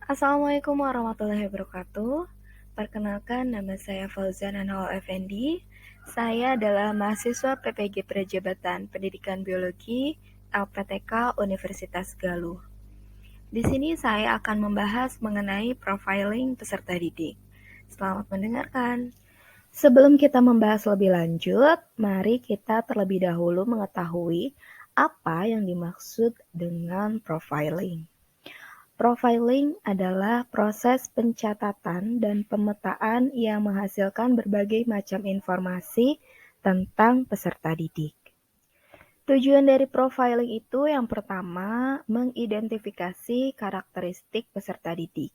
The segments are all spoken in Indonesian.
Assalamualaikum warahmatullahi wabarakatuh. Perkenalkan, nama saya Fauzan Anwar Effendi. Saya adalah mahasiswa PPG Perjabatan Pendidikan Biologi LPTK Universitas Galuh. Di sini saya akan membahas mengenai profiling peserta didik. Selamat mendengarkan. Sebelum kita membahas lebih lanjut, mari kita terlebih dahulu mengetahui apa yang dimaksud dengan profiling. Profiling adalah proses pencatatan dan pemetaan yang menghasilkan berbagai macam informasi tentang peserta didik. Tujuan dari profiling itu yang pertama, mengidentifikasi karakteristik peserta didik.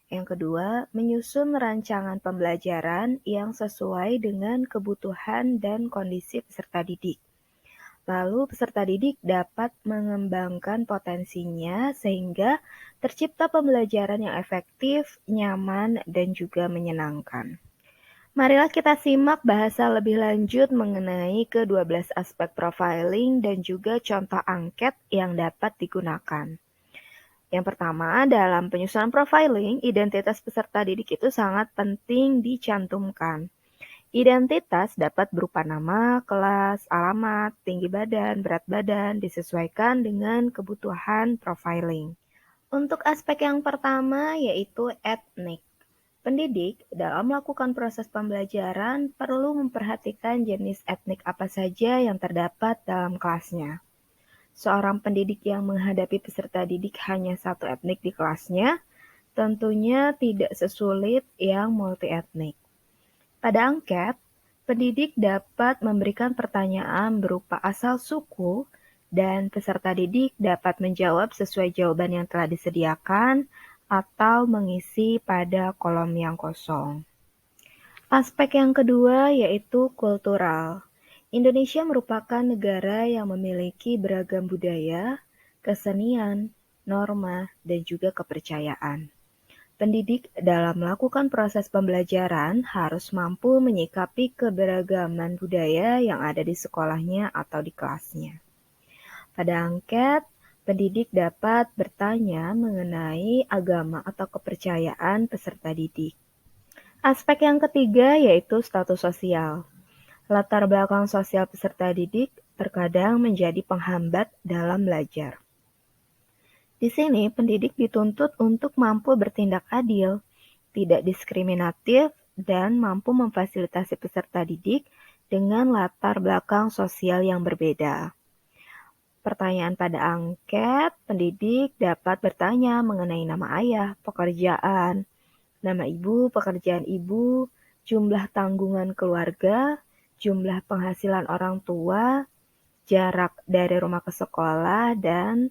Yang kedua, menyusun rancangan pembelajaran yang sesuai dengan kebutuhan dan kondisi peserta didik. Lalu peserta didik dapat mengembangkan potensinya sehingga tercipta pembelajaran yang efektif, nyaman, dan juga menyenangkan. Marilah kita simak bahasa lebih lanjut mengenai ke-12 aspek profiling dan juga contoh angket yang dapat digunakan. Yang pertama, dalam penyusunan profiling, identitas peserta didik itu sangat penting dicantumkan. Identitas dapat berupa nama, kelas, alamat, tinggi badan, berat badan, disesuaikan dengan kebutuhan profiling. Untuk aspek yang pertama yaitu etnik. Pendidik dalam melakukan proses pembelajaran perlu memperhatikan jenis etnik apa saja yang terdapat dalam kelasnya. Seorang pendidik yang menghadapi peserta didik hanya satu etnik di kelasnya, tentunya tidak sesulit yang multi etnik. Pada angket, pendidik dapat memberikan pertanyaan berupa asal suku dan peserta didik dapat menjawab sesuai jawaban yang telah disediakan atau mengisi pada kolom yang kosong. Aspek yang kedua yaitu kultural. Indonesia merupakan negara yang memiliki beragam budaya, kesenian, norma, dan juga kepercayaan. Pendidik dalam melakukan proses pembelajaran harus mampu menyikapi keberagaman budaya yang ada di sekolahnya atau di kelasnya. Pada angket, pendidik dapat bertanya mengenai agama atau kepercayaan peserta didik. Aspek yang ketiga yaitu status sosial. Latar belakang sosial peserta didik terkadang menjadi penghambat dalam belajar. Di sini, pendidik dituntut untuk mampu bertindak adil, tidak diskriminatif, dan mampu memfasilitasi peserta didik dengan latar belakang sosial yang berbeda. Pertanyaan pada angket, pendidik dapat bertanya mengenai nama ayah, pekerjaan, nama ibu, pekerjaan ibu, jumlah tanggungan keluarga, jumlah penghasilan orang tua, jarak dari rumah ke sekolah, dan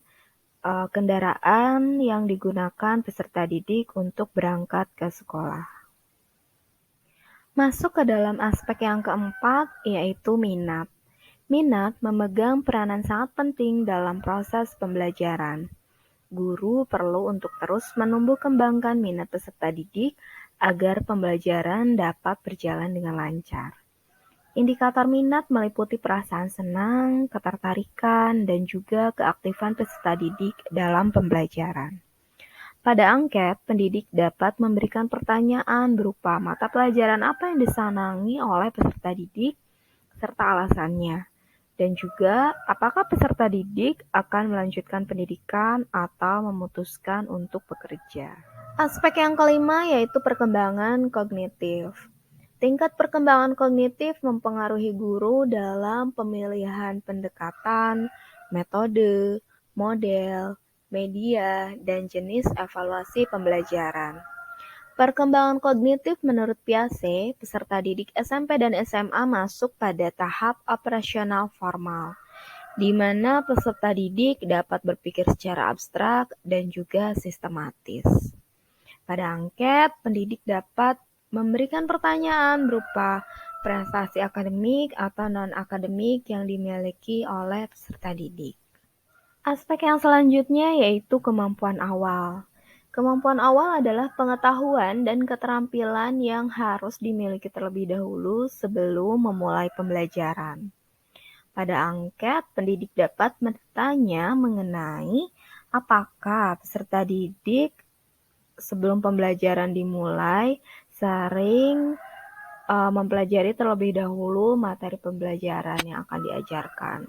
kendaraan yang digunakan peserta didik untuk berangkat ke sekolah. Masuk ke dalam aspek yang keempat, yaitu minat. Minat memegang peranan sangat penting dalam proses pembelajaran. Guru perlu untuk terus menumbuh kembangkan minat peserta didik agar pembelajaran dapat berjalan dengan lancar. Indikator minat meliputi perasaan senang, ketertarikan, dan juga keaktifan peserta didik dalam pembelajaran. Pada angket, pendidik dapat memberikan pertanyaan berupa mata pelajaran apa yang disenangi oleh peserta didik, serta alasannya. Dan juga, apakah peserta didik akan melanjutkan pendidikan atau memutuskan untuk bekerja. Aspek yang kelima yaitu perkembangan kognitif. Tingkat perkembangan kognitif mempengaruhi guru dalam pemilihan pendekatan, metode, model, media, dan jenis evaluasi pembelajaran. Perkembangan kognitif menurut Piaget, peserta didik SMP dan SMA masuk pada tahap operasional formal, di mana peserta didik dapat berpikir secara abstrak dan juga sistematis. Pada angket, pendidik dapat memberikan pertanyaan berupa prestasi akademik atau non-akademik yang dimiliki oleh peserta didik. Aspek yang selanjutnya yaitu kemampuan awal. Kemampuan awal adalah pengetahuan dan keterampilan yang harus dimiliki terlebih dahulu sebelum memulai pembelajaran. Pada angket, pendidik dapat bertanya mengenai apakah peserta didik sebelum pembelajaran dimulai, sering mempelajari terlebih dahulu materi pembelajaran yang akan diajarkan.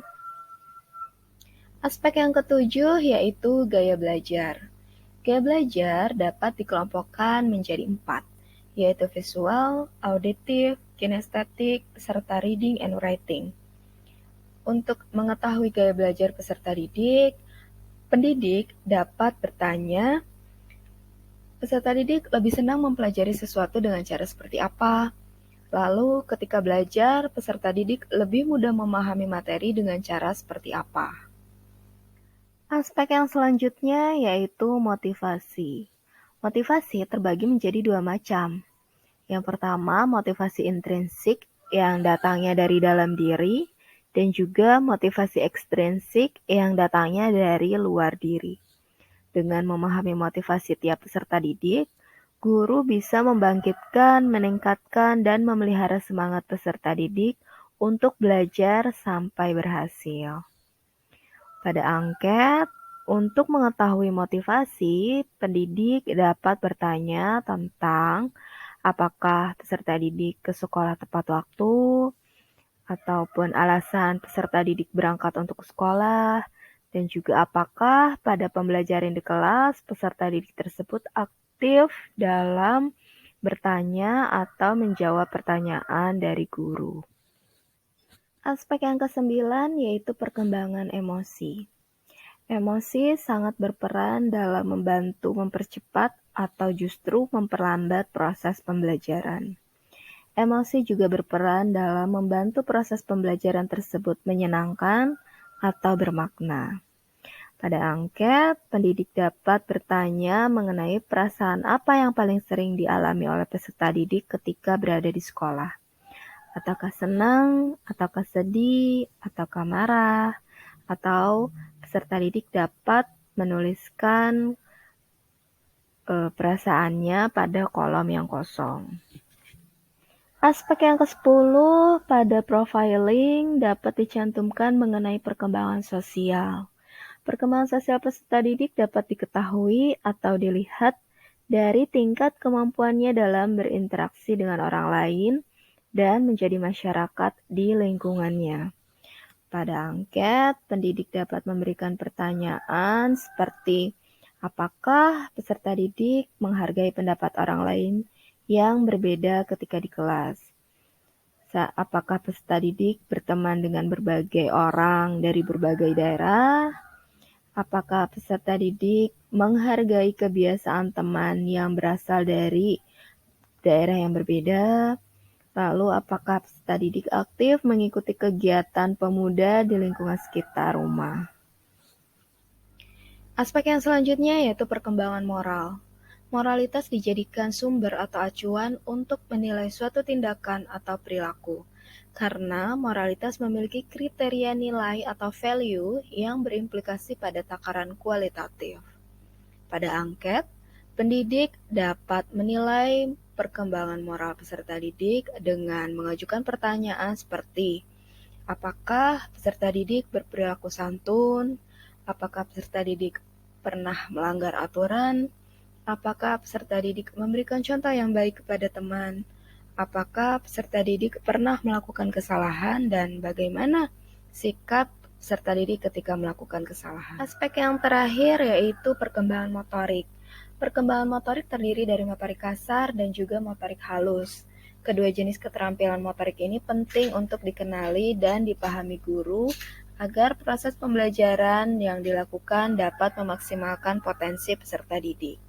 Aspek yang ketujuh yaitu gaya belajar. Gaya belajar dapat dikelompokkan menjadi 4, yaitu visual, auditif, kinestetik, serta reading and writing. Untuk mengetahui gaya belajar peserta didik, pendidik dapat bertanya, peserta didik lebih senang mempelajari sesuatu dengan cara seperti apa? Lalu, ketika belajar, peserta didik lebih mudah memahami materi dengan cara seperti apa? Aspek yang selanjutnya yaitu motivasi. Motivasi terbagi menjadi 2 macam. Yang pertama, motivasi intrinsik yang datangnya dari dalam diri, dan juga motivasi ekstrinsik yang datangnya dari luar diri. Dengan memahami motivasi tiap peserta didik, guru bisa membangkitkan, meningkatkan, dan memelihara semangat peserta didik untuk belajar sampai berhasil. Pada angket, untuk mengetahui motivasi, pendidik dapat bertanya tentang apakah peserta didik ke sekolah tepat waktu, ataupun alasan peserta didik berangkat untuk sekolah, dan juga apakah pada pembelajaran di kelas peserta didik tersebut aktif dalam bertanya atau menjawab pertanyaan dari guru. Aspek yang ke-9 yaitu perkembangan emosi. Emosi sangat berperan dalam membantu mempercepat atau justru memperlambat proses pembelajaran. Emosi juga berperan dalam membantu proses pembelajaran tersebut menyenangkan atau bermakna. Pada angket, pendidik dapat bertanya mengenai perasaan apa yang paling sering dialami oleh peserta didik ketika berada di sekolah. Ataukah senang, ataukah sedih, ataukah marah, atau peserta didik dapat menuliskan perasaannya pada kolom yang kosong. Aspek yang ke-10 pada profiling dapat dicantumkan mengenai perkembangan sosial. Perkembangan sosial peserta didik dapat diketahui atau dilihat dari tingkat kemampuannya dalam berinteraksi dengan orang lain dan menjadi masyarakat di lingkungannya. Pada angket, pendidik dapat memberikan pertanyaan seperti apakah peserta didik menghargai pendapat orang lain yang berbeda ketika di kelas? Apakah peserta didik berteman dengan berbagai orang dari berbagai daerah? Apakah peserta didik menghargai kebiasaan teman yang berasal dari daerah yang berbeda? Lalu, apakah peserta didik aktif mengikuti kegiatan pemuda di lingkungan sekitar rumah? Aspek yang selanjutnya yaitu perkembangan moral. Moralitas dijadikan sumber atau acuan untuk menilai suatu tindakan atau perilaku, karena moralitas memiliki kriteria nilai atau value yang berimplikasi pada takaran kualitatif. Pada angket, pendidik dapat menilai perkembangan moral peserta didik dengan mengajukan pertanyaan seperti, apakah peserta didik berperilaku santun? Apakah peserta didik pernah melanggar aturan? Apakah peserta didik memberikan contoh yang baik kepada teman? Apakah peserta didik pernah melakukan kesalahan dan bagaimana sikap peserta didik ketika melakukan kesalahan? Aspek yang terakhir yaitu perkembangan motorik. Perkembangan motorik terdiri dari motorik kasar dan juga motorik halus. Kedua jenis keterampilan motorik ini penting untuk dikenali dan dipahami guru agar proses pembelajaran yang dilakukan dapat memaksimalkan potensi peserta didik.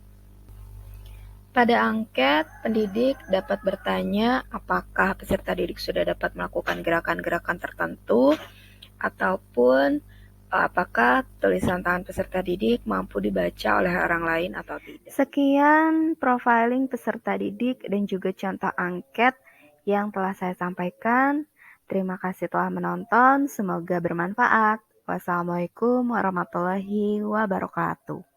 Pada angket, pendidik dapat bertanya apakah peserta didik sudah dapat melakukan gerakan-gerakan tertentu ataupun apakah tulisan tangan peserta didik mampu dibaca oleh orang lain atau tidak. Sekian profiling peserta didik dan juga contoh angket yang telah saya sampaikan. Terima kasih telah menonton, semoga bermanfaat. Wassalamualaikum warahmatullahi wabarakatuh.